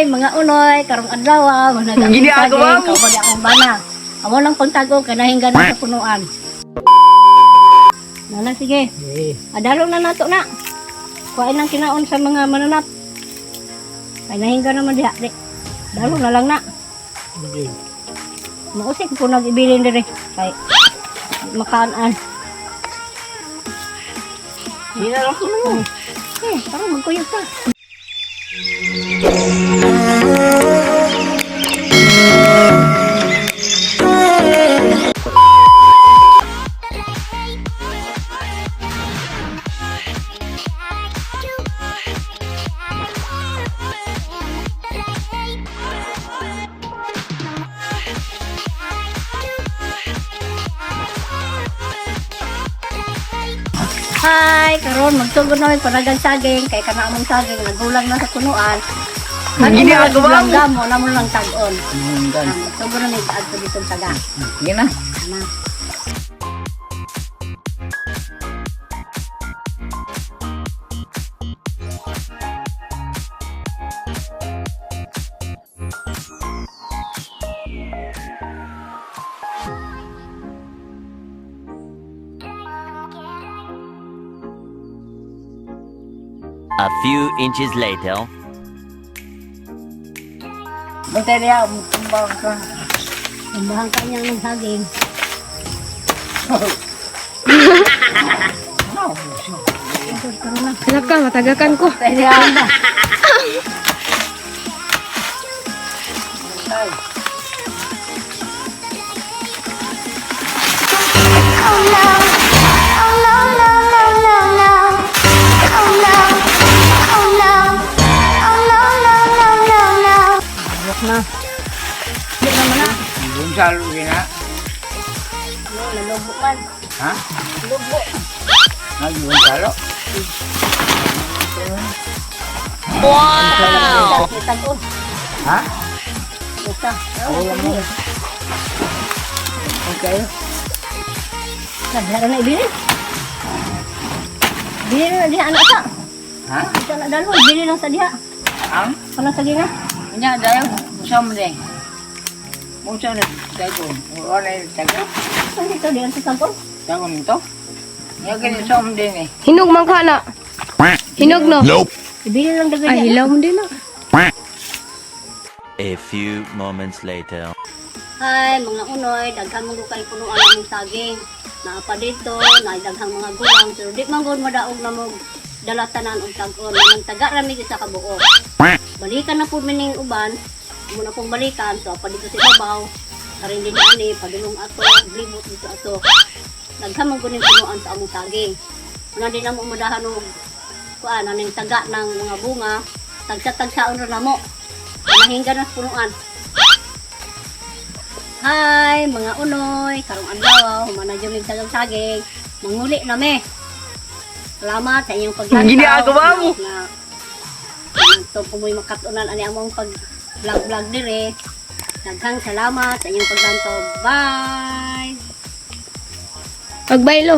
Hi, mga unoy, karong adlaw, Gini ako, ma'am. Kau bali akong bana. Amo lang pagtago kanahinggan sa punuan. Nana sige. Adalo na nato na. Kuhain ang kinaon sa mga mananap. Kanahinggan naman diha, di. Dalo na lang na. Mausik ko nag-ibilin dire kay makaanan. Hindi na lang ko. Parang magkuyog ka. Hi, karon magsugod na may panagang saging kay kana among saging nagulang na sa punuan. Gini ako, ma'am. Damo namo lang tag-on. Gan. Magsugod na may adto dito taga. Sige na. Ana. A few inches later. Buntay niya, tumbang ka. Umbahan ka niya ng saging. Karon na. Halaka, matagakan ko. Buntay niya. Buntay. Buwak na. Di naman na. Bunsal, gina. No, nalubok man. Ha? Lubok. Nagbunsalo. Wow! Tag-on. Ha? Basta. Wala mo. Okay. Naglara na ibili. Bili na diha anak sa. Ha? Ito na dalo, bili lang sa diha. Ang? Kana sa gina. Nya dayo, musam din. Musam na dagon. Wala yung dagon. Saan dito diyan sa tag-on? Dagon ito. Nya kini som din eh. Hinog man ka na. Hinog no? Ibili lang dagan Ay, diha. hilaw mo din na. A few moments later. Hi, mga unoy, daghang mga kay punuan ng saging. Naapa dito, naidaghang mga gulang, pero di man gud madaog na mo dalatanan og tag-on, nang taga rami sa kabuo. Balikan na po mining uban, muna pong balikan, so apa dito sa ibabaw, karin din ani, padulong ato, libot dito ato. Daghang mga guning punuan sa among saging. Muna din na mo umadahan og kuan, aning taga ng mga bunga, tagsa-tagsaon ra namo. Nahinggan na sa punuan. Hi, mga unoy, karong adlaw, humana jud mig tagang saging. Manguli na me. Salamat sa inyong paglantaw. Gini ako, ma'am. To pumoy makatunan ani among pag-vlog dire. Daghang salamat sa inyong paglantaw. Bye. Pagbaylo.